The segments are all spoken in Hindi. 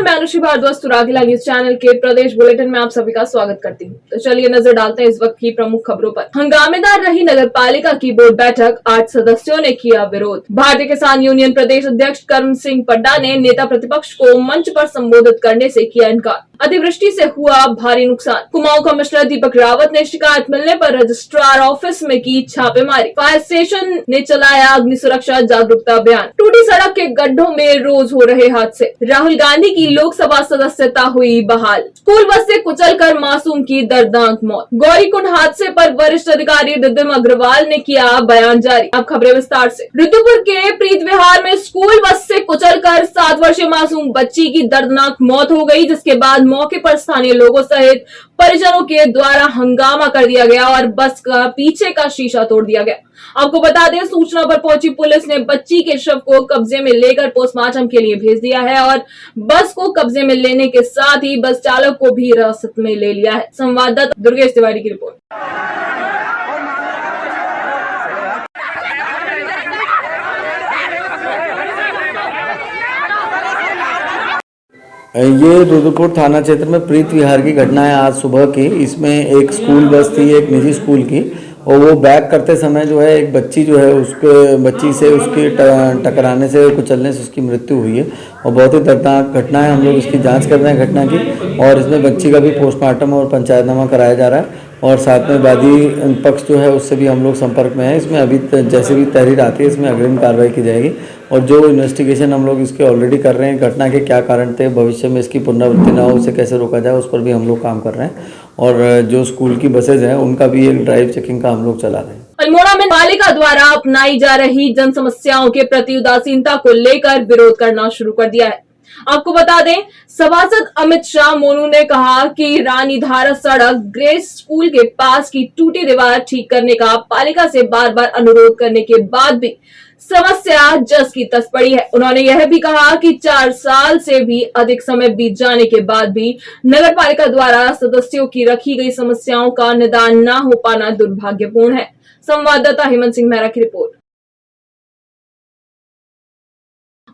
मैं अनुश्री भारद्वाज तुरागिला न्यूज चैनल के प्रदेश बुलेटिन में आप सभी का स्वागत करती हूँ। तो चलिए नजर डालते हैं इस वक्त की प्रमुख खबरों पर। हंगामेदार रही नगर पालिका की बोर्ड बैठक, 8 सदस्यों ने किया विरोध। भारतीय किसान यूनियन प्रदेश अध्यक्ष कर्म सिंह पड्डा ने नेता प्रतिपक्ष को मंच पर संबोधित करने से किया इनकार। अतिवृष्टि से हुआ भारी नुकसान। कुमाऊं कमिश्नर दीपक रावत ने शिकायत मिलने पर रजिस्ट्रार ऑफिस में की छापेमारी। फायर स्टेशन ने चलाया अग्नि सुरक्षा जागरूकता अभियान। टूटी सड़क के गड्ढों में रोज हो रहे हादसे। राहुल गांधी की लोकसभा सदस्यता हुई बहाल। स्कूल बस से कुचलकर मासूम की दर्दनाक मौत। गौरीकुंड हादसे पर वरिष्ठ अधिकारी रिद्धिम अग्रवाल ने किया बयान जारी। अब खबरें विस्तार से। ऋतुपुर के प्रीत विहार में स्कूल बस से कुचलकर 7 वर्षीय मासूम बच्ची की दर्दनाक मौत हो गई, जिसके बाद मौके पर स्थानीय लोगों सहित परिजनों के द्वारा हंगामा कर दिया गया और बस का पीछे का शीशा तोड़ दिया गया। आपको बता दें, सूचना पर पहुंची पुलिस ने बच्ची के शव को कब्जे में लेकर पोस्टमार्टम के लिए भेज दिया है और बस को कब्जे में लेने के साथ ही बस चालक को भी हिरासत में ले लिया है। संवाददाता दुर्गेश तिवारी की रिपोर्ट। ये रुद्रपुर थाना क्षेत्र में प्रीत विहार की घटना है आज सुबह की। इसमें एक स्कूल बस थी, एक निजी स्कूल की, और वो बैक करते समय जो है एक बच्ची जो है उसके बच्ची से उसकी टकराने से कुचलने से उसकी मृत्यु हुई है और बहुत ही दर्दनाक घटना है। हम लोग इसकी जांच कर रहे हैं घटना की, और इसमें बच्ची का भी पोस्टमार्टम और पंचायतनामा कराया जा रहा है और साथ में वादी पक्ष जो है उससे भी हम लोग संपर्क में हैं। इसमें अभी जैसे भी तहरीर आती है इसमें अग्रिम कार्रवाई की जाएगी और जो इन्वेस्टिगेशन हम लोग इसके ऑलरेडी कर रहे हैं, घटना के क्या कारण थे, भविष्य में इसकी पुनरावृत्ति ना हो, उसे कैसे रोका जाए, उस पर भी हम लोग काम कर रहे हैं। और जो स्कूल की बसेज हैं उनका भी एक ड्राइव चेकिंग का हम लोग चला रहे हैं। अल्मोड़ा में पालिका द्वारा अपनाई जा रही जन समस्याओं के प्रति उदासीनता को लेकर विरोध करना शुरू कर दिया है। आपको बता दें, सभासद अमित शाह मोनू ने कहा कि रानी धारा सड़क ग्रेस स्कूल के पास की टूटी दीवार ठीक करने का पालिका से बार बार अनुरोध करने के बाद भी समस्या जस की तस पड़ी है। उन्होंने यह भी कहा कि 4 साल से भी अधिक समय बीत जाने के बाद भी नगर पालिका द्वारा सदस्यों की रखी गई समस्याओं का निदान न हो पाना दुर्भाग्यपूर्ण है। संवाददाता हेमंत सिंह मेहरा की रिपोर्ट।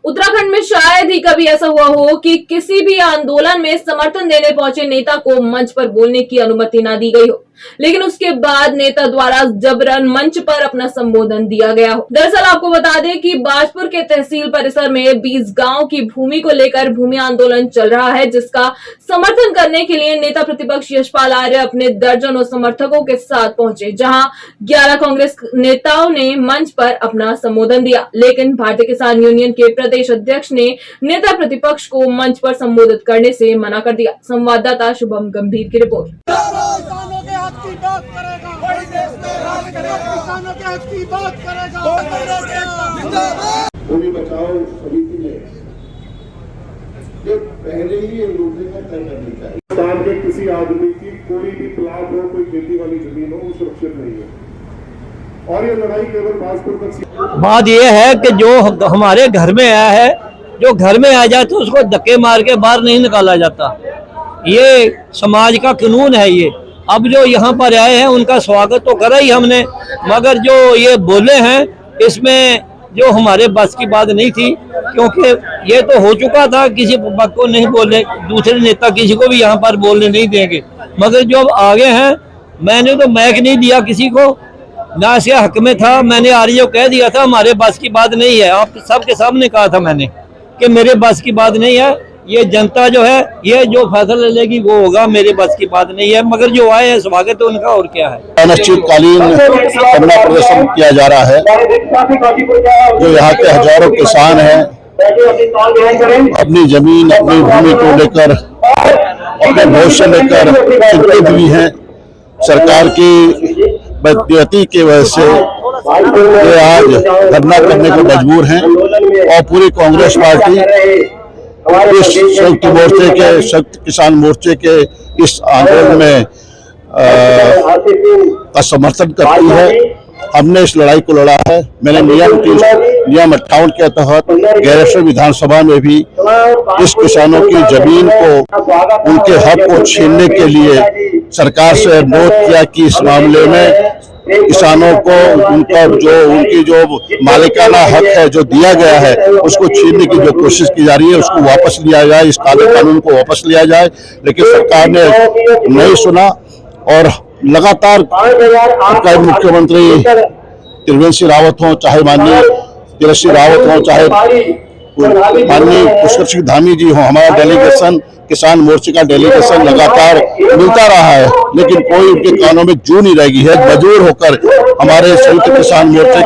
उत्तराखंड में शायद ही कभी ऐसा हुआ हो कि किसी भी आंदोलन में समर्थन देने पहुंचे नेता को मंच पर बोलने की अनुमति ना दी गई हो, लेकिन उसके बाद नेता द्वारा जबरन मंच पर अपना संबोधन दिया गया हो। दरअसल आपको बता दें कि बाजपुर के तहसील परिसर में 20 गांव की भूमि को लेकर भूमि आंदोलन चल रहा है, जिसका समर्थन करने के लिए नेता प्रतिपक्ष यशपाल आर्य अपने दर्जनों समर्थकों के साथ पहुंचे, जहां 11 कांग्रेस नेताओं ने मंच पर अपना संबोधन दिया, लेकिन भारतीय किसान यूनियन के प्रदेश अध्यक्ष ने नेता प्रतिपक्ष को मंच पर संबोधित करने से मना कर दिया। संवाददाता शुभम गंभीर की रिपोर्ट। किसानों के हक की बात करेगा, वही देश में राज करेगा। किसानों के हक की बात करेगा, भूमि बचाओ समिति ने जो पहले ही ये रोकने का तय करनी चाहिए। हिंदुस्तान के किसी आदमी की कोई भी प्लाट हो, कोई खेती वाली जमीन हो, वो सुरक्षित नहीं है और ये लड़ाई केवल बाजपुर तक। बात ये है कि जो हमारे घर में आया है, जो घर में आ जाए तो उसको धक्के मार के बाहर नहीं निकाला जाता। ये समाज का कानून है। ये अब जो यहाँ पर आए हैं उनका स्वागत तो करा ही हमने, मगर जो ये बोले हैं इसमें जो हमारे बस की बात नहीं थी, क्योंकि ये तो हो चुका था। किसी को नहीं बोलने, दूसरे नेता किसी को भी यहाँ पर बोलने नहीं देंगे, मगर जो अब आगे हैं, मैंने तो मैक नहीं दिया किसी को, ना इसके हक में था। मैंने आर्य कह दिया था हमारे बस की बात नहीं है। आप सबके सामने कहा था मैंने कि मेरे बस की बात नहीं है, ये जनता जो है ये जो फैसला लेगी वो होगा, मेरे बस की बात नहीं है। मगर जो आए हैं स्वागत है उनका, और क्या है। अनिश्चितकालीन धरना प्रदर्शन किया जा रहा है। जो यहाँ के हजारों किसान हैं अपनी जमीन, अपनी भूमि को लेकर, अपने भविष्य लेकर चिंतित भी हैं। सरकार की बदनीयती की वजह से ये आज धरना करने को मजबूर हैं और पूरी कांग्रेस पार्टी इस संयुक्त मोर्चे के, संयुक्त किसान मोर्चे के इस आंदोलन में का समर्थन करती है हमने इस लड़ाई को लड़ा है। मैंने नियम 58 के तहत गैरेसर विधानसभा में भी इस किसानों की जमीन को, उनके हक को छीनने के लिए सरकार से अनुरोध किया कि इस मामले में किसानों को उनकी जो मालिकाना हक है जो दिया गया है उसको छीनने की जो कोशिश की जा रही है उसको वापस लिया जाए, इस काले कानून को वापस लिया जाए। लेकिन सरकार ने नहीं सुना और लगातार चाहे मुख्यमंत्री त्रिवेंद्र सिंह रावत हो, चाहे माननीय तीरथ सिंह रावत हो, चाहे माननीय पुष्कर सिंह धामी जी हो, हमारा डेलीगेशन, किसान मोर्चे का डेलीगेशन लगातार मिलता रहा है, लेकिन कोई उनके कानों में जू नहीं रहेगी है। मजबूर होकर हमारे संयुक्त किसान मोर्चे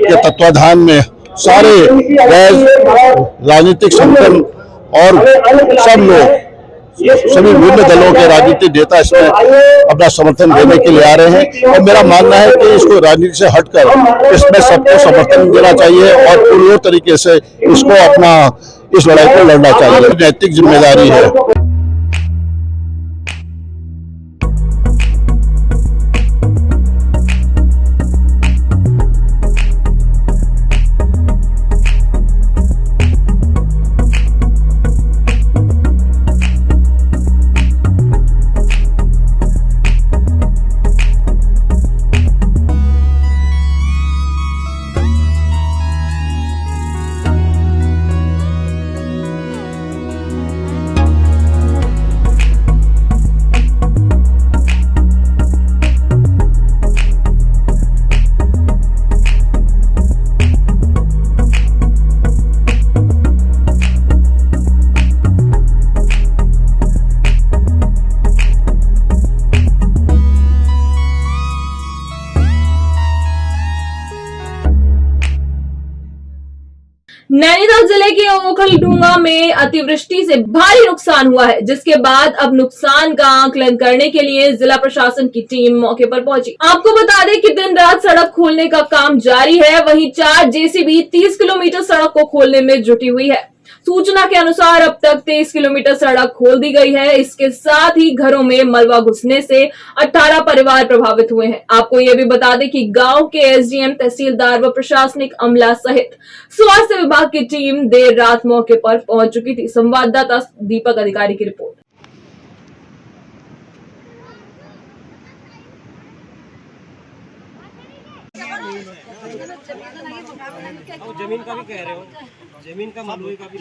के तत्वाधान में सारे राजनीतिक संगठन और सब लोग, सभी विभिन्न दलों के राजनीतिक नेता इसमें अपना समर्थन देने के लिए आ रहे हैं। और मेरा मानना है कि इसको राजनीति से हटकर इसमें सबको समर्थन देना चाहिए और पूरी तरीके से इसको अपना इस लड़ाई को लड़ना चाहिए। नैतिक जिम्मेदारी है। नैनीताल जिले के ओखलढुंगा में अतिवृष्टि से भारी नुकसान हुआ है, जिसके बाद अब नुकसान का आकलन करने के लिए जिला प्रशासन की टीम मौके पर पहुंची। आपको बता दें कि दिन रात सड़क खोलने का काम जारी है। वहीं 4 जेसीबी 30 किलोमीटर सड़क को खोलने में जुटी हुई है। सूचना के अनुसार अब तक 23 किलोमीटर सड़क खोल दी गई है। इसके साथ ही घरों में मलबा घुसने से 18 परिवार प्रभावित हुए हैं। आपको यह भी बता दें कि गांव के एसडीएम, तहसीलदार व प्रशासनिक अमला सहित स्वास्थ्य विभाग की टीम देर रात मौके पर पहुंच चुकी थी। संवाददाता दीपक अधिकारी की रिपोर्ट। जमीन का भी कह रहे हो, जमीन का मलबे का भी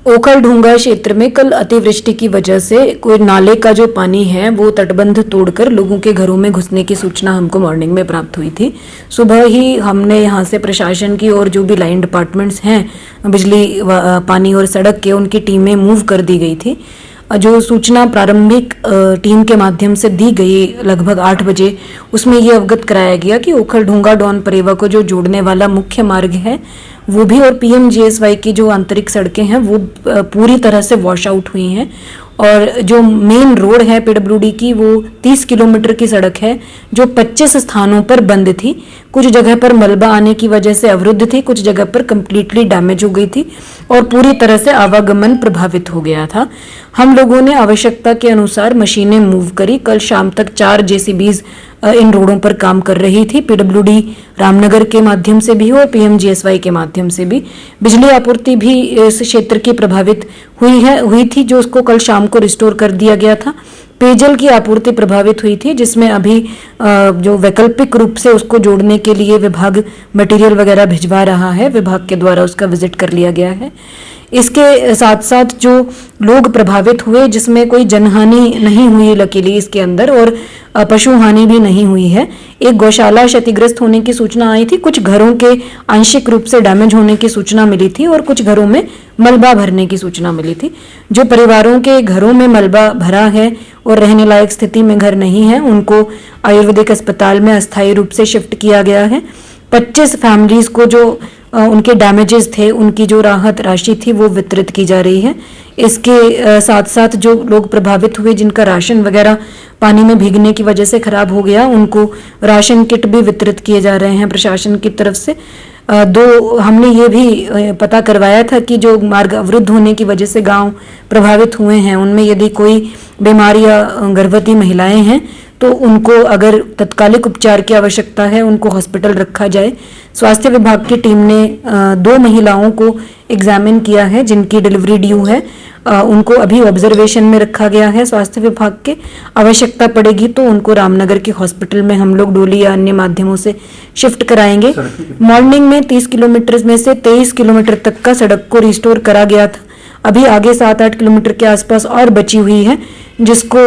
ओखलढुंगा क्षेत्र में कल अतिवृष्टि की वजह से कोई नाले का जो पानी है वो तटबंध तोड़कर लोगों के घरों में घुसने की सूचना हमको मॉर्निंग में प्राप्त हुई थी। सुबह ही हमने यहाँ से प्रशासन की और जो भी लाइन डिपार्टमेंट्स हैं, बिजली, पानी और सड़क के, उनकी टीमें मूव कर दी गई थी। जो सूचना प्रारंभिक टीम के माध्यम से दी गई लगभग 8 बजे, उसमें ये अवगत कराया गया कि ओखलढुंगा डॉन परेवा को जो जोड़ने वाला मुख्य मार्ग है वो भी, और पीएमजीएसवाई की जो आंतरिक सड़कें हैं वो पूरी तरह से वॉश आउट हुई हैं। और जो मेन रोड है पीडब्ल्यूडी की, वो 30 किलोमीटर की सड़क है जो 25 स्थानों पर बंद थी। कुछ जगह पर मलबा आने की वजह से अवरुद्ध थी, कुछ जगह पर कंप्लीटली डैमेज हो गई थी और पूरी तरह से आवागमन प्रभावित हो गया था। हम लोगों ने आवश्यकता के अनुसार मशीनें मूव करी। कल शाम तक 4 जेसीबीज इन रोडों पर काम कर रही थी। पीडब्ल्यूडी रामनगर के माध्यम से भी और पीएमजीएसवाई के माध्यम से भी। बिजली आपूर्ति भी इस क्षेत्र की प्रभावित हुई थी, जो उसको कल शाम को रिस्टोर कर दिया गया था। पेयजल की आपूर्ति प्रभावित हुई थी, जिसमें अभी जो वैकल्पिक रूप से उसको जोड़ने के लिए विभाग मटेरियल वगैरह भिजवा रहा है। विभाग के द्वारा उसका विजिट कर लिया गया है। इसके साथ साथ जो लोग प्रभावित हुए, जिसमें कोई जनहानि नहीं हुई लकीली इसके अंदर, और पशु हानि भी नहीं हुई है। एक गौशाला क्षतिग्रस्त होने की सूचना आई थी, कुछ घरों के आंशिक रूप से डैमेज होने की सूचना मिली थी और कुछ घरों में मलबा भरने की सूचना मिली थी। जो परिवारों के घरों में मलबा भरा है और रहने लायक स्थिति में घर नहीं है, उनको आयुर्वेदिक अस्पताल में अस्थायी रूप से शिफ्ट किया गया है। 25 फैमिलीज को जो उनके डैमेजेस थे, उनकी जो राहत राशि थी वो वितरित की जा रही है। इसके साथ साथ जो लोग प्रभावित हुए, जिनका राशन वगैरह पानी में भीगने की वजह से खराब हो गया, उनको राशन किट भी वितरित किए जा रहे हैं प्रशासन की तरफ से। हमने ये भी पता करवाया था कि जो मार्ग अवरुद्ध होने की वजह से गांव प्रभावित हुए हैं उनमें यदि कोई बीमार या गर्भवती महिलाएं हैं तो उनको अगर तत्कालिक उपचार की आवश्यकता है उनको हॉस्पिटल रखा जाए। स्वास्थ्य विभाग की टीम ने 2 महिलाओं को एग्जामिन किया है जिनकी डिलीवरी ड्यू है, उनको अभी ऑब्जर्वेशन में रखा गया है स्वास्थ्य विभाग के। आवश्यकता पड़ेगी तो उनको रामनगर के हॉस्पिटल में हम लोग डोली या अन्य माध्यमों से शिफ्ट कराएंगे। मॉर्निंग में 30 किलोमीटर में से 23 किलोमीटर तक का सड़क को रिस्टोर करा गया था। अभी आगे 7-8 किलोमीटर के आसपास और बची हुई है जिसको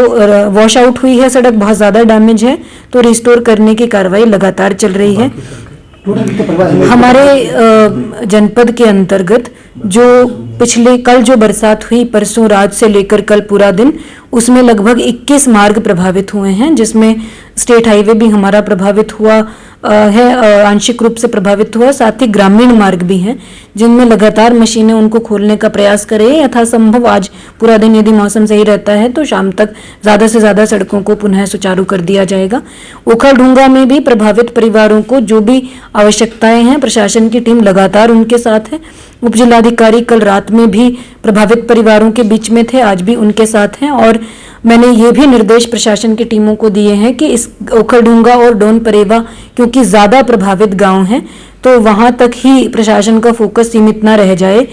वॉश आउट हुई है, सड़क बहुत ज्यादा डैमेज है, तो रिस्टोर करने की कार्रवाई लगातार चल रही है। हमारे जनपद के अंतर्गत जो कल जो बरसात हुई परसों रात से लेकर कल पूरा दिन, उसमें लगभग 21 मार्ग प्रभावित हुए हैं जिसमें स्टेट हाईवे भी हमारा प्रभावित हुआ है, आंशिक रूप से प्रभावित हुआ, साथ ही ग्रामीण मार्ग भी हैं जिनमें लगातार मशीनें उनको खोलने का प्रयास करें। यथासंभव आज पूरा दिन यदि मौसम सही रहता है तो शाम तक ज्यादा से ज्यादा सड़कों को पुनः सुचारू कर दिया जाएगा। ओखलढुंगा में भी प्रभावित परिवारों को जो भी आवश्यकताएं हैं प्रशासन की टीम लगातार उनके साथ है। उप जिलाधिकारी कल रात में भी प्रभावित परिवारों के बीच में थे, आज भी उनके साथ हैं और मैंने ये भी निर्देश प्रशासन की टीमों को दिए हैं कि इस ओखलढुंगा और डोन परेवा क्योंकि ज्यादा प्रभावित गांव हैं तो वहां तक ही प्रशासन का फोकस सीमित न रह जाए।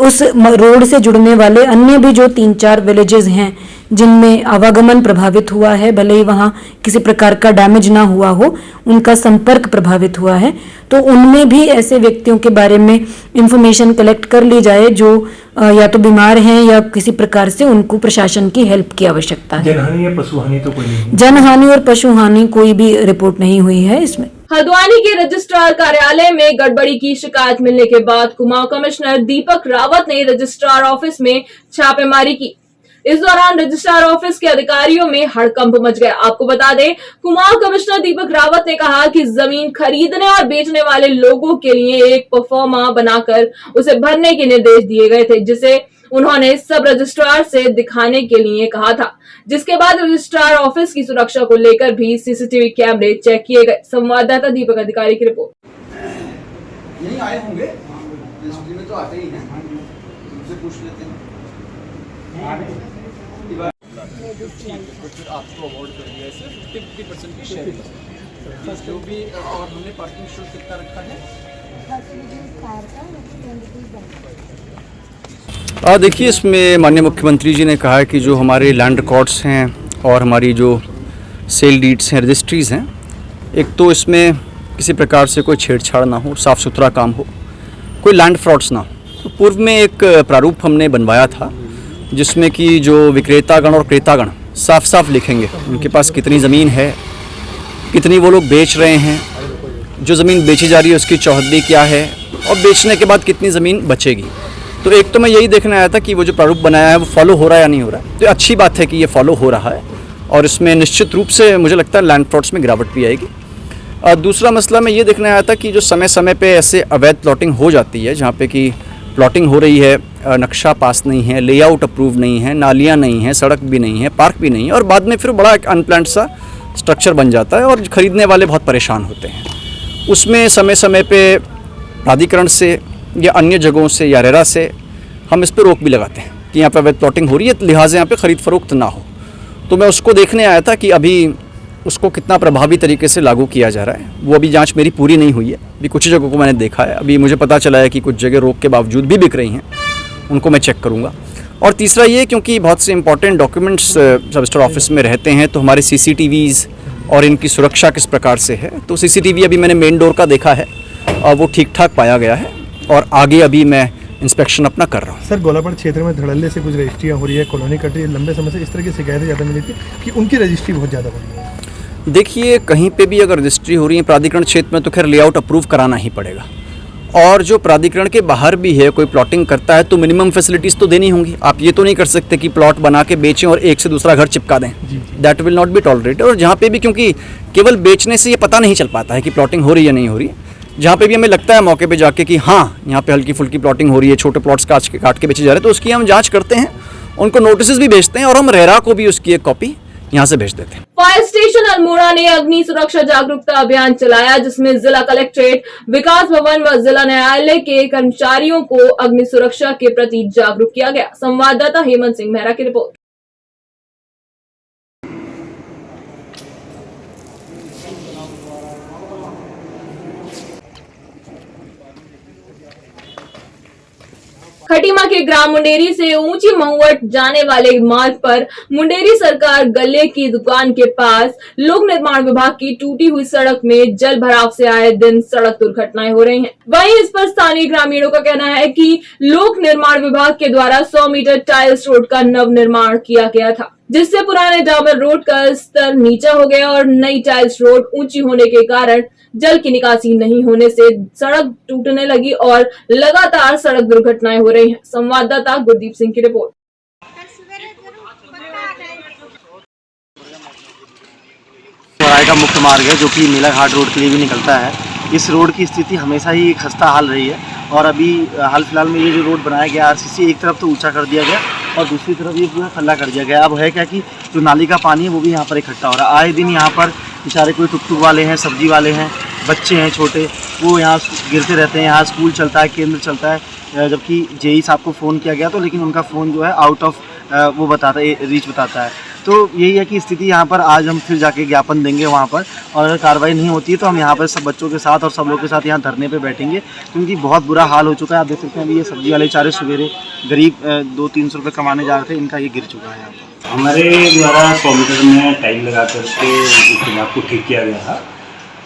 उस रोड से जुड़ने वाले अन्य भी जो 3-4 विलेजेस हैं जिनमें आवागमन प्रभावित हुआ है, भले ही वहां किसी प्रकार का डैमेज ना हुआ हो, उनका संपर्क प्रभावित हुआ है, तो उनमें भी ऐसे व्यक्तियों के बारे में इंफॉर्मेशन कलेक्ट कर ली जाए जो या तो बीमार हैं या किसी प्रकार से उनको प्रशासन की हेल्प की आवश्यकता है। जनहानि या पशुहानि तो कोई नहीं? जनहानि और पशुहानि कोई भी रिपोर्ट नहीं हुई है इसमें। हल्द्वानी के रजिस्ट्रार कार्यालय में गड़बड़ी की शिकायत मिलने के बाद कुमाऊं कमिश्नर दीपक रावत ने रजिस्ट्रार ऑफिस में छापेमारी की। इस दौरान रजिस्ट्रार ऑफिस के अधिकारियों में हड़कंप मच गया। आपको बता दें, कुमाऊं कमिश्नर दीपक रावत ने कहा कि जमीन खरीदने और बेचने वाले लोगों के लिए एक परफॉर्मा बनाकर उसे भरने के निर्देश दिए गए थे, जिसे उन्होंने सब रजिस्ट्रार से दिखाने के लिए कहा था। जिसके बाद रजिस्ट्रार ऑफिस की सुरक्षा को लेकर भी सीसीटीवी कैमरे चेक किए गए। संवाददाता दीपक अधिकारी की रिपोर्ट। यही आए होंगे, रजिस्ट्री में तो आते ही हैं, उनसे पूछ लेते हैं। फिर आपको अवॉर्ड कर दिया है 50% की शेयरिंग जो भी, और हमने पार्किंग शुल्क कितना रखा है? देखिए, इसमें माननीय मुख्यमंत्री जी ने कहा है कि जो हमारे लैंड रिकॉर्ड्स हैं और हमारी जो सेल डीड्स हैं, रजिस्ट्रीज़ हैं, एक तो इसमें किसी प्रकार से कोई छेड़छाड़ ना हो, साफ़ सुथरा काम हो, कोई लैंड फ्रॉड्स ना हो। तो पूर्व में एक प्रारूप हमने बनवाया था जिसमें कि जो विक्रेतागण और क्रेतागण साफ साफ लिखेंगे उनके पास कितनी ज़मीन है, कितनी वो लोग बेच रहे हैं, जो ज़मीन बेची जा रही है उसकी चौहद्दी क्या है और बेचने के बाद कितनी ज़मीन बचेगी। तो एक तो मैं यही देखने आया था कि वो जो प्रारूप बनाया है वो फॉलो हो रहा है या नहीं हो रहा है। तो अच्छी बात है कि ये फॉलो हो रहा है और इसमें निश्चित रूप से मुझे लगता है लैंड फ्रॉड्स में गिरावट भी आएगी। दूसरा मसला मैं ये देखने आया था कि जो समय समय पे ऐसे अवैध प्लॉटिंग हो जाती है, जहाँ पे कि प्लॉटिंग हो रही है, नक्शा पास नहीं है, लेआउट अप्रूव नहीं है, नालियाँ नहीं हैं, सड़क भी नहीं है, पार्क भी नहीं है, और बाद में फिर बड़ा एक अनप्लान्ड सा स्ट्रक्चर बन जाता है और खरीदने वाले बहुत परेशान होते हैं। उसमें समय समय पे प्राधिकरण से या अन्य जगहों से या रेरा से हम इस पर रोक भी लगाते हैं कि यहाँ पर अवैध प्लॉटिंग हो रही है, लिहाजा यहाँ पे ख़रीद फरोख्त ना हो। तो मैं उसको देखने आया था कि अभी उसको कितना प्रभावी तरीके से लागू किया जा रहा है। वो अभी जांच मेरी पूरी नहीं हुई है, अभी कुछ जगहों को मैंने देखा है, अभी मुझे पता चला है कि कुछ जगह रोक के बावजूद भी बिक रही हैं, उनको मैं चेक करूँगा। और तीसरा ये, क्योंकि बहुत से इंपॉर्टेंट डॉक्यूमेंट्स सब रजिस्टर ऑफिस में रहते हैं, तो हमारे CCTVs और इनकी सुरक्षा किस प्रकार से है। तो CCTV अभी मैंने मेन डोर का देखा है और वो ठीक ठाक पाया गया है और आगे अभी मैं इंस्पेक्शन अपना कर रहा हूँ। सर, गोलापड़ क्षेत्र में धड़ल्ले से कुछ रजिस्ट्रियाँ हो रही है, कॉलोनी कट रही है, लंबे समय से इस तरह की शिकायतें ज़्यादा मिली थी कि उनकी रजिस्ट्री बहुत ज़्यादा बढ़ रही है। देखिए, कहीं पे भी अगर रजिस्ट्री हो रही है प्राधिकरण क्षेत्र में तो खैर लेआउट अप्रूव कराना ही पड़ेगा, और जो प्राधिकरण के बाहर भी है कोई प्लॉटिंग करता है तो मिनिमम फैसिलिटीज़ तो देनी होंगी। आप ये तो नहीं कर सकते कि प्लॉट बना के बेचें और एक से दूसरा घर चिपका दें, that will not be tolerated. और जहाँ पे भी, क्योंकि केवल बेचने से ये पता नहीं चल पाता है कि प्लॉटिंग हो रही है या नहीं हो रही है, जहाँ पे भी हमें लगता है मौके पे जाके कि हाँ यहाँ पे हल्की फुल्की प्लॉटिंग हो रही है, छोटे प्लॉट्स काट के बेचे जा रहे हैं, तो उसकी हम जांच करते हैं, उनको नोटिस भी भेजते हैं और हम रेरा को भी उसकी एक कॉपी यहाँ से भेज देते हैं। फायर स्टेशन अल्मोड़ा ने अग्नि सुरक्षा जागरूकता अभियान चलाया, जिसमें जिला कलेक्ट्रेट, विकास भवन व जिला न्यायालय के कर्मचारियों को अग्नि सुरक्षा के प्रति जागरूक किया गया। संवाददाता हेमंत सिंह मेहरा की रिपोर्ट। खटीमा के ग्राम मुंडेरी से ऊंची महुवट जाने वाले मार्ग पर मुंडेरी सरकार गले की दुकान के पास लोक निर्माण विभाग की टूटी हुई सड़क में जल भराव से आए दिन सड़क दुर्घटनाएं हो रही हैं। वहीं इस पर स्थानीय ग्रामीणों का कहना है कि लोक निर्माण विभाग के द्वारा 100 मीटर टाइल्स रोड का नव निर्माण किया गया था, जिससे पुराने डामर रोड का स्तर नीचा हो गया और नई टाइल्स रोड ऊंची होने के कारण जल की निकासी नहीं होने से सड़क टूटने लगी और लगातार सड़क दुर्घटनाएं हो रही हैं। संवाददाता गुरदीप सिंह की रिपोर्ट। चौराहे का मुख्य मार्ग है जो कि नीलाघाट रोड के लिए भी निकलता है। इस रोड की स्थिति हमेशा ही खस्ता हाल रही है और अभी हाल फिलहाल में ये जो रोड बनाया गया आरसीसी, एक तरफ तो ऊंचा कर दिया गया और दूसरी तरफ ये पूरा खल्ला कर दिया गया। अब है क्या कि जो नाली का पानी है वो भी यहाँ पर इकट्ठा हो रहा है। आए दिन यहाँ पर बेचारे कोई टुक टुक वाले हैं, सब्जी वाले हैं, बच्चे हैं छोटे, वो यहाँ गिरते रहते हैं। यहाँ स्कूल चलता है, केंद्र चलता है, जबकि जेई साहब को फ़ोन किया गया तो लेकिन उनका फ़ोन जो है आउट ऑफ वो बताता है, रीच बताता है। तो यही है कि स्थिति यहाँ पर आज हम फिर जाके ज्ञापन देंगे वहाँ पर, और अगर कार्रवाई नहीं होती है तो हम यहाँ पर सब बच्चों के साथ और सब लोग के साथ यहाँ धरने पे बैठेंगे, क्योंकि बहुत बुरा हाल हो चुका है। आप देख सकते हैं अभी ये सब्जी वाले बेचारे सवेरे गरीब 200-300 रुपये कमाने जा रहे थे, इनका ये गिर चुका है यहाँ पर। हमारे द्वारा 100 मीटर में टाइल लगा करके उस विभाग को ठीक किया गया था,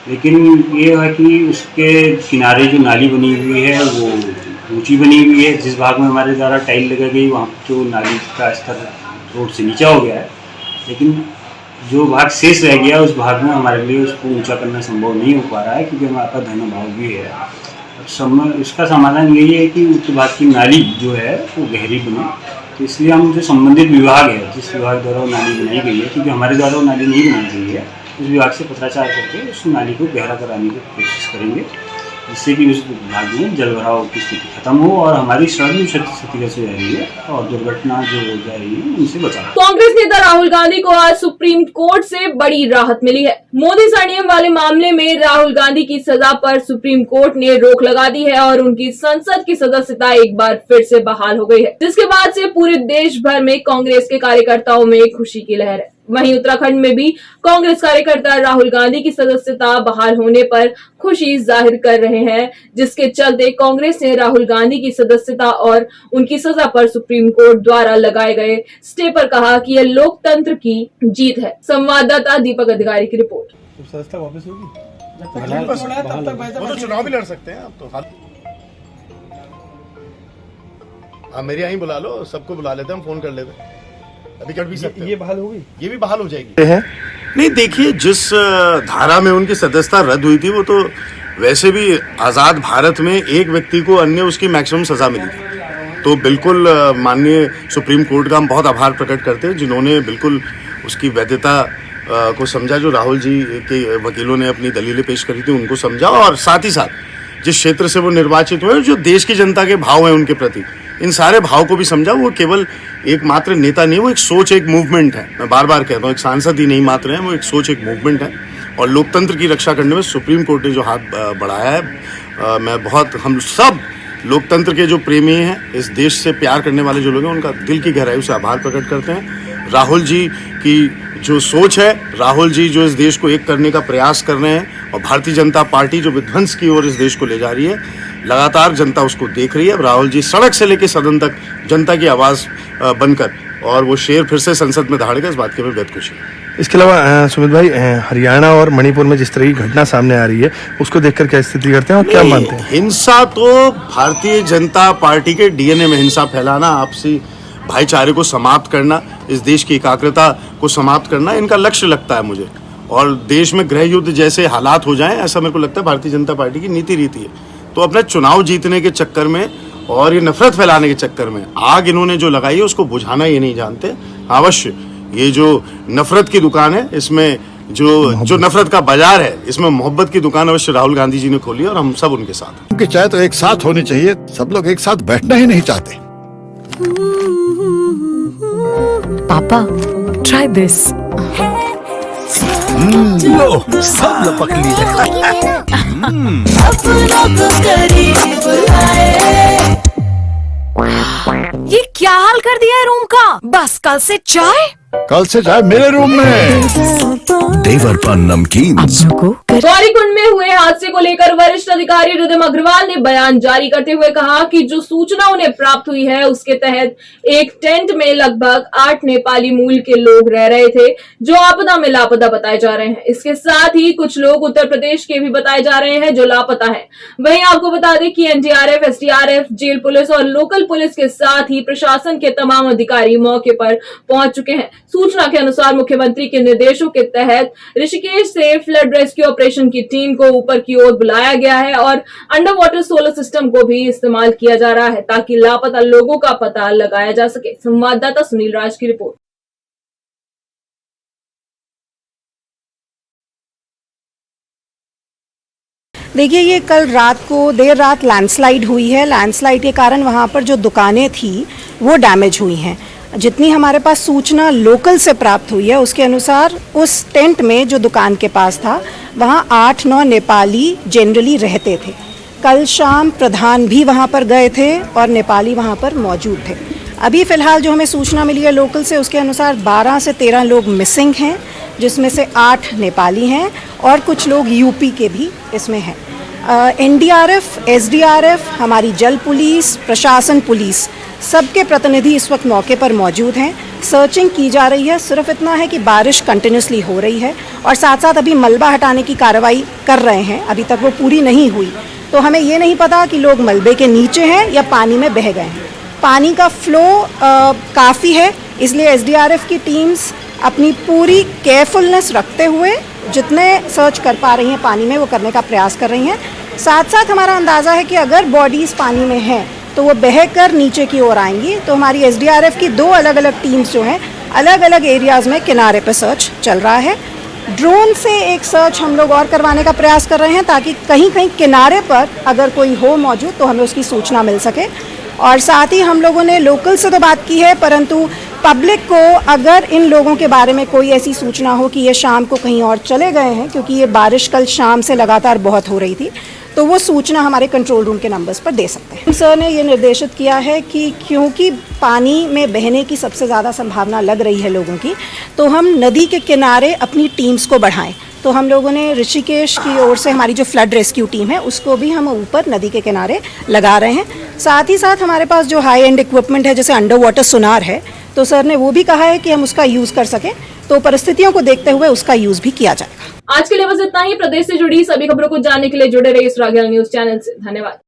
लेकिन ये है कि उसके किनारे जो नाली बनी हुई है वो ऊंची बनी हुई है। जिस भाग में हमारे द्वारा टाइल लगा गई वहाँ जो नाली का स्तर रोड से नीचा हो गया है, लेकिन जो भाग शेष रह गया उस भाग में हमारे लिए उसको ऊंचा करना संभव नहीं हो पा रहा है, क्योंकि हमारे पास धन भाव भी है। इसका समाधान यही है कि उस भाग की नाली जो है वो गहरी बने। तो इसलिए हम जो संबंधित विभाग है, जिस विभाग द्वारा वो नाली बनाई गई है, क्योंकि हमारे द्वारा वो नाली नहीं बनाई गई है, उस विभाग से पत्राचार करके उस नाली को गहरा कराने की कोशिश करेंगे, जिससे कि उस विभाग में जल भराव की स्थिति खत्म हो और हमारी सड़क स्थिति से रह रही है और दुर्घटना जो हो जा रही है उनसे बचाव। कांग्रेस नेता राहुल गांधी को आज सुप्रीम कोर्ट से बड़ी राहत मिली है। मोदी सरनेम वाले मामले में राहुल गांधी की सजा पर सुप्रीम कोर्ट ने रोक लगा दी है और उनकी संसद की सदस्यता एक बार फिर से बहाल हो गई है, जिसके बाद से पूरे देश भर में कांग्रेस के कार्यकर्ताओं में खुशी की लहर है। वहीं उत्तराखंड में भी कांग्रेस कार्यकर्ता राहुल गांधी की सदस्यता बहाल होने पर खुशी जाहिर कर रहे हैं, जिसके चलते कांग्रेस ने राहुल गांधी की सदस्यता और उनकी सजा पर सुप्रीम कोर्ट द्वारा लगाए गए स्टे पर कहा कि यह लोकतंत्र की जीत है। संवाददाता दीपक अधिकारी की रिपोर्ट। तो सदस्यता वापस होगी, वो तो चुनाव भी लड़ सकते हैं। अब तो आप मेरे यहाँ ही बुला लो, सबको बुला लेते हैं, हम फोन कर लेते हैं, अभी कर भी सकते हैं। ये बहाल होगी, ये भी बहाल हो जाएगी। नहीं देखिए, जिस धारा में उनकी सदस्यता रद्द हुई थी वो तो वैसे भी आज़ाद भारत में एक व्यक्ति को अन्य उसकी मैक्सिमम सजा मिली थी। तो बिल्कुल माननीय सुप्रीम कोर्ट का हम बहुत आभार प्रकट करते हैं, जिन्होंने बिल्कुल उसकी वैधता को समझा। जो राहुल जी के वकीलों ने अपनी दलीलें पेश करी थी उनको समझा, और साथ ही साथ जिस क्षेत्र से वो निर्वाचित हुए, जो देश की जनता के भाव हैं उनके प्रति, इन सारे भाव को भी समझा। वो केवल एक मात्र नेता नहीं, वो एक सोच, एक मूवमेंट है। मैं बार बार कहता हूँ, एक सांसद ही नहीं मात्र है, वो एक सोच, एक मूवमेंट है। और लोकतंत्र की रक्षा करने में सुप्रीम कोर्ट ने जो हाथ बढ़ाया है, मैं बहुत, हम सब लोकतंत्र के जो प्रेमी हैं, इस देश से प्यार करने वाले जो लोग हैं, उनका दिल की गहराई से आभार प्रकट करते हैं। राहुल जी की जो सोच है, राहुल जी जो इस देश को एक करने का प्रयास कर रहे हैं, और भारतीय जनता पार्टी जो विध्वंस की ओर इस देश को ले जा रही है, लगातार जनता उसको देख रही है। राहुल जी सड़क से लेकर सदन तक जनता की आवाज़ बनकर, और वो शेर फिर से संसद में दहाड़ेगा, इस बात की हमें बेहद खुशी है। इसके अलावा सुमित भाई, हरियाणा और मणिपुर में जिस तरह की घटना सामने आ रही है, उसको देखकर क्या स्थिति करते हैं और क्या मानते हैं? हिंसा तो भारतीय जनता पार्टी के डीएनए में, हिंसा फैलाना, आपसी भाईचारे को समाप्त करना, इस देश की एकाग्रता को समाप्त करना, इनका लक्ष्य लगता है मुझे। और देश में गृह युद्ध जैसे हालात हो जाएं, ऐसा मेरे को लगता है भारतीय जनता पार्टी की नीति रीति है। तो अपने चुनाव जीतने के चक्कर में और ये नफरत फैलाने के चक्कर में आग इन्होंने जो लगाई है उसको बुझाना ये नहीं जानते। अवश्य ये जो नफरत की दुकान है, इसमें जो नफरत का बाजार है, इसमें मोहब्बत की दुकान अवश्य राहुल गांधी जी ने खोली, और हम सब उनके साथ। उनकी चाय तो एक साथ होनी चाहिए, सब लोग एक साथ बैठना ही नहीं चाहते। पापा, try this. लो सब लपक लिए। ये क्या हाल कर दिया है रूम का? बस कल से चाय कल से चाय मेरे रूम में। देवर पान नमकीन। गौरीकुंड में हुए हादसे को लेकर वरिष्ठ अधिकारी रिद्धिम अग्रवाल ने बयान जारी करते हुए कहा कि जो सूचना उन्हें प्राप्त हुई है उसके तहत एक टेंट में लगभग 8 नेपाली मूल के लोग रह रहे थे जो आपदा में लापता बताए जा रहे हैं। इसके साथ ही कुछ लोग उत्तर प्रदेश के भी बताए जा रहे हैं जो लापता है। वहीं आपको बता दें कि एनडीआरएफ, एसडीआरएफ, जेल पुलिस और लोकल पुलिस के साथ ही प्रशासन के तमाम अधिकारी मौके पर पहुंच चुके हैं। सूचना के अनुसार मुख्यमंत्री के निर्देशों के तहत ऋषिकेश से फ्लड रेस्क्यू ऑपरेशन की टीम को ऊपर की ओर बुलाया गया है और अंडर वाटर सोलर सिस्टम को भी इस्तेमाल किया जा रहा है ताकि लापता लोगों का पता लगाया जा सके। संवाददाता सुनील राज की रिपोर्ट। देखिए, ये कल रात को देर रात लैंडस्लाइड हुई है। लैंडस्लाइड के कारण वहाँ पर जो दुकानें थी वो डैमेज हुई हैं। जितनी हमारे पास सूचना लोकल से प्राप्त हुई है उसके अनुसार उस टेंट में जो दुकान के पास था वहाँ 8-9 नेपाली जनरली रहते थे। कल शाम प्रधान भी वहाँ पर गए थे और नेपाली वहाँ पर मौजूद थे। अभी फ़िलहाल जो हमें सूचना मिली है लोकल से उसके अनुसार 12 से 13 लोग मिसिंग हैं, जिसमें से 8 नेपाली हैं और कुछ लोग यूपी के भी इसमें हैं। एनडीआरएफ, एसडीआरएफ, हमारी जल पुलिस, प्रशासन पुलिस, सबके प्रतिनिधि इस वक्त मौके पर मौजूद हैं। सर्चिंग की जा रही है। सिर्फ इतना है कि बारिश कंटिन्यूसली हो रही है और साथ साथ अभी मलबा हटाने की कार्रवाई कर रहे हैं। अभी तक वो पूरी नहीं हुई, तो हमें ये नहीं पता कि लोग मलबे के नीचे हैं या पानी में बह गए हैं। पानी का फ्लो काफ़ी है, इसलिए एसडीआरएफ की टीम्स अपनी पूरी केयरफुलनेस रखते हुए जितने सर्च कर पा रही हैं पानी में वो करने का प्रयास कर रही हैं। साथ साथ हमारा अंदाज़ा है कि अगर बॉडीज़ पानी में हैं तो वो बहकर नीचे की ओर आएंगी। तो हमारी एसडीआरएफ की 2 अलग अलग टीम्स जो हैं अलग अलग एरियाज़ में किनारे पर सर्च चल रहा है। ड्रोन से एक सर्च हम लोग और करवाने का प्रयास कर रहे हैं ताकि कहीं कहीं किनारे पर अगर कोई हो मौजूद तो हमें उसकी सूचना मिल सके। और साथ ही हम लोगों ने लोकल से तो बात की है, परंतु पब्लिक को अगर इन लोगों के बारे में कोई ऐसी सूचना हो कि ये शाम को कहीं और चले गए हैं, क्योंकि ये बारिश कल शाम से लगातार बहुत हो रही थी, तो वो सूचना हमारे कंट्रोल रूम के नंबर्स पर दे सकते हैं। सर ने ये निर्देशित किया है कि क्योंकि पानी में बहने की सबसे ज़्यादा संभावना लग रही है लोगों की, तो हम नदी के किनारे अपनी टीम्स को बढ़ाएं। तो हम लोगों ने ऋषिकेश की ओर से हमारी जो फ्लड रेस्क्यू टीम है उसको भी हम ऊपर नदी के किनारे लगा रहे हैं। साथ ही साथ हमारे पास जो हाई एंड इक्विपमेंट है जैसे अंडर वाटर सोनार है, तो सर ने वो भी कहा है कि हम उसका यूज़ कर सकें, तो परिस्थितियों को देखते हुए उसका यूज़ भी किया जाएगा। आज के लिए बस इतना ही। प्रदेश से जुड़ी सभी खबरों को जानने के लिए जुड़े रहिए इस न्यूज़ चैनल से। धन्यवाद।